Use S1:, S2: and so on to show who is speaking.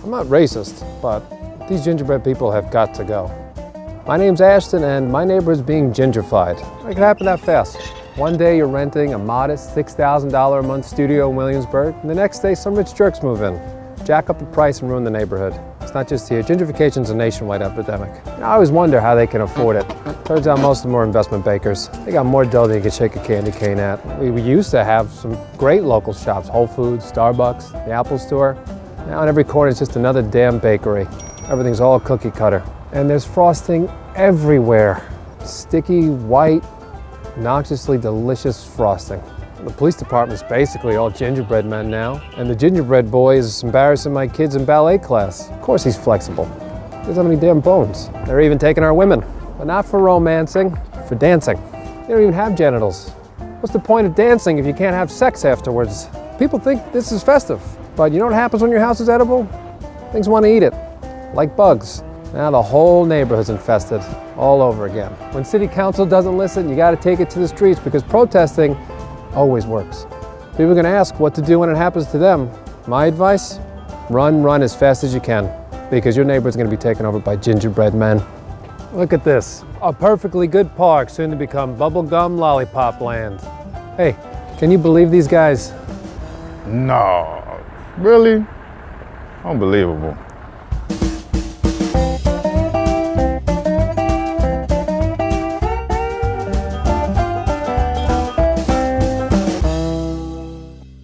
S1: I'm not racist, but these gingerbread people have got to go. My name's Ashton, and my neighbor is being gingerfied. It can happen that fast. One day you're renting a modest $6,000 a month studio in Williamsburg, and the next day some rich jerks move in, jack up the price and ruin the neighborhood. It's not just here. Gingerfication's a nationwide epidemic. I always wonder how they can afford it. Turns out most of them are investment bankers. They got more dough than you can shake a candy cane at. We used to have some great local shops, Whole Foods, Starbucks, the Apple Store. Now in every corner it's just another damn bakery. Everything's all cookie cutter. And there's frosting everywhere. Sticky, white, obnoxiously delicious frosting. The police department's basically all gingerbread men now. And the gingerbread boy is embarrassing my kids in ballet class. Of course he's flexible. He doesn't have any damn bones. They're even taking our women. But not for romancing, for dancing. They don't even have genitals. What's the point of dancing if you can't have sex afterwards? People think this is festive. But you know what happens when your house is edible? Things want to eat it, like bugs. Now the whole neighborhood's infested all over again. When city council doesn't listen, you got to take it to the streets because protesting always works. People are going to ask what to do when it happens to them. My advice? Run as fast as you can because your neighbor's going to be taken over by gingerbread men. Look at this. A perfectly good park soon to become bubblegum lollipop land. Hey, can you believe these guys?
S2: No, really? Unbelievable.